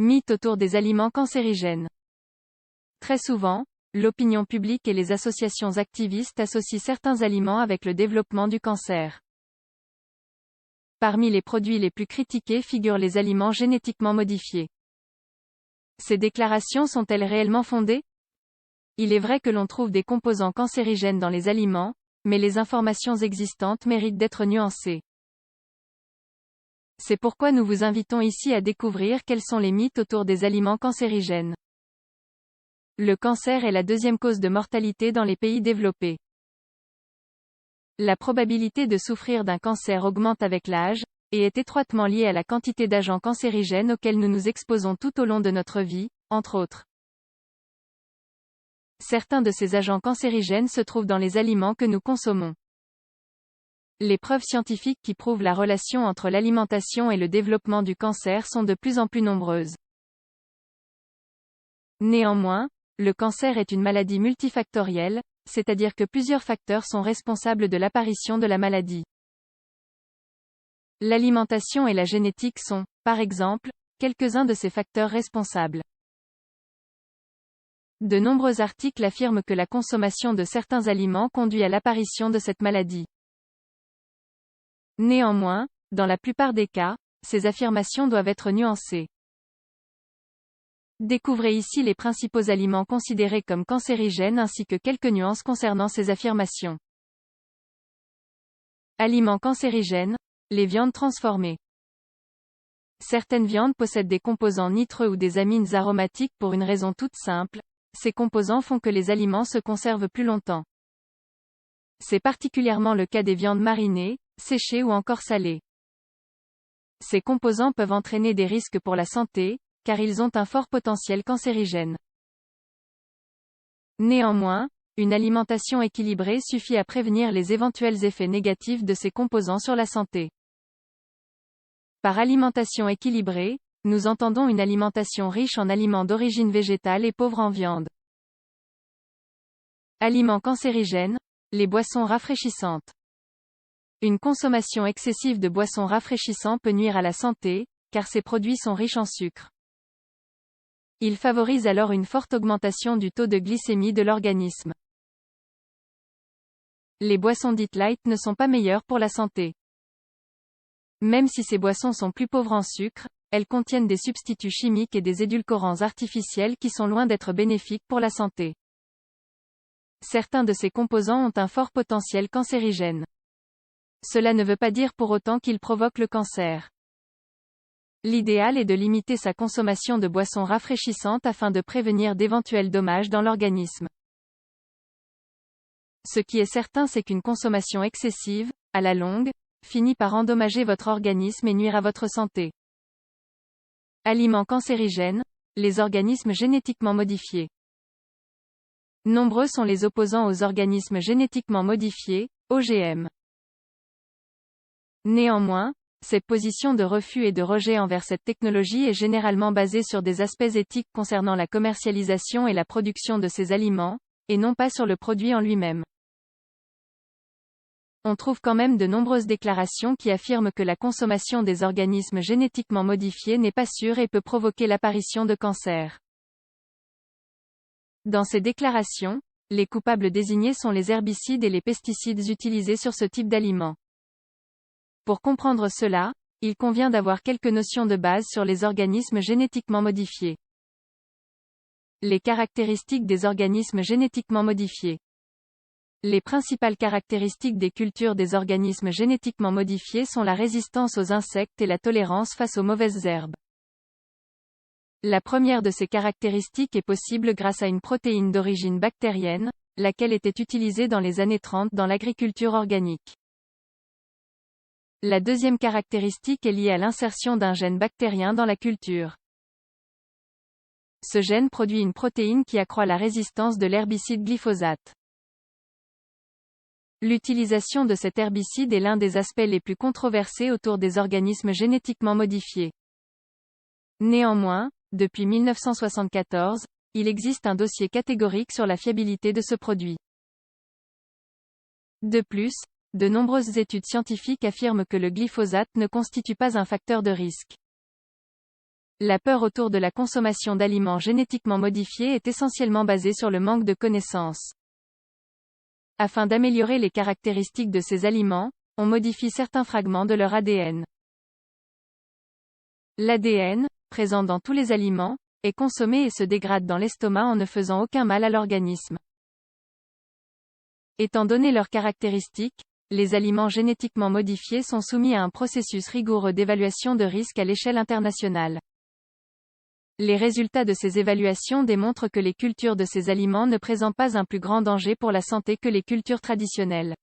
Mythes autour des aliments cancérigènes. Très souvent, l'opinion publique et les associations activistes associent certains aliments avec le développement du cancer. Parmi les produits les plus critiqués figurent les aliments génétiquement modifiés. Ces déclarations sont-elles réellement fondées? Il est vrai que l'on trouve des composants cancérigènes dans les aliments, mais les informations existantes méritent d'être nuancées. C'est pourquoi nous vous invitons ici à découvrir quels sont les mythes autour des aliments cancérigènes. Le cancer est la deuxième cause de mortalité dans les pays développés. La probabilité de souffrir d'un cancer augmente avec l'âge, et est étroitement liée à la quantité d'agents cancérigènes auxquels nous nous exposons tout au long de notre vie, entre autres. Certains de ces agents cancérigènes se trouvent dans les aliments que nous consommons. Les preuves scientifiques qui prouvent la relation entre l'alimentation et le développement du cancer sont de plus en plus nombreuses. Néanmoins, le cancer est une maladie multifactorielle, c'est-à-dire que plusieurs facteurs sont responsables de l'apparition de la maladie. L'alimentation et la génétique sont, par exemple, quelques-uns de ces facteurs responsables. De nombreux articles affirment que la consommation de certains aliments conduit à l'apparition de cette maladie. Néanmoins, dans la plupart des cas, ces affirmations doivent être nuancées. Découvrez ici les principaux aliments considérés comme cancérigènes ainsi que quelques nuances concernant ces affirmations. Aliments cancérigènes, les viandes transformées. Certaines viandes possèdent des composants nitreux ou des amines aromatiques pour une raison toute simple, ces composants font que les aliments se conservent plus longtemps. C'est particulièrement le cas des viandes marinées, séchées ou encore salées. Ces composants peuvent entraîner des risques pour la santé, car ils ont un fort potentiel cancérigène. Néanmoins, une alimentation équilibrée suffit à prévenir les éventuels effets négatifs de ces composants sur la santé. Par alimentation équilibrée, nous entendons une alimentation riche en aliments d'origine végétale et pauvre en viande. Aliments cancérigènes, les boissons rafraîchissantes. Une consommation excessive de boissons rafraîchissantes peut nuire à la santé, car ces produits sont riches en sucre. Ils favorisent alors une forte augmentation du taux de glycémie de l'organisme. Les boissons dites light ne sont pas meilleures pour la santé. Même si ces boissons sont plus pauvres en sucre, elles contiennent des substituts chimiques et des édulcorants artificiels qui sont loin d'être bénéfiques pour la santé. Certains de ces composants ont un fort potentiel cancérigène. Cela ne veut pas dire pour autant qu'ils provoquent le cancer. L'idéal est de limiter sa consommation de boissons rafraîchissantes afin de prévenir d'éventuels dommages dans l'organisme. Ce qui est certain c'est qu'une consommation excessive, à la longue, finit par endommager votre organisme et nuire à votre santé. Aliments cancérigènes, les organismes génétiquement modifiés. Nombreux sont les opposants aux organismes génétiquement modifiés, OGM. Néanmoins, cette position de refus et de rejet envers cette technologie est généralement basée sur des aspects éthiques concernant la commercialisation et la production de ces aliments, et non pas sur le produit en lui-même. On trouve quand même de nombreuses déclarations qui affirment que la consommation des organismes génétiquement modifiés n'est pas sûre et peut provoquer l'apparition de cancer. Dans ces déclarations, les coupables désignés sont les herbicides et les pesticides utilisés sur ce type d'aliments. Pour comprendre cela, il convient d'avoir quelques notions de base sur les organismes génétiquement modifiés. Les caractéristiques des organismes génétiquement modifiés. Les principales caractéristiques des cultures des organismes génétiquement modifiés sont la résistance aux insectes et la tolérance face aux mauvaises herbes. La première de ces caractéristiques est possible grâce à une protéine d'origine bactérienne, laquelle était utilisée dans les années 30 dans l'agriculture organique. La deuxième caractéristique est liée à l'insertion d'un gène bactérien dans la culture. Ce gène produit une protéine qui accroît la résistance de l'herbicide glyphosate. L'utilisation de cet herbicide est l'un des aspects les plus controversés autour des organismes génétiquement modifiés. Néanmoins, depuis 1974, il existe un dossier catégorique sur la fiabilité de ce produit. De plus, de nombreuses études scientifiques affirment que le glyphosate ne constitue pas un facteur de risque. La peur autour de la consommation d'aliments génétiquement modifiés est essentiellement basée sur le manque de connaissances. Afin d'améliorer les caractéristiques de ces aliments, on modifie certains fragments de leur ADN. L'ADN, présent dans tous les aliments, est consommé et se dégrade dans l'estomac en ne faisant aucun mal à l'organisme. Étant donné leurs caractéristiques, les aliments génétiquement modifiés sont soumis à un processus rigoureux d'évaluation de risque à l'échelle internationale. Les résultats de ces évaluations démontrent que les cultures de ces aliments ne présentent pas un plus grand danger pour la santé que les cultures traditionnelles.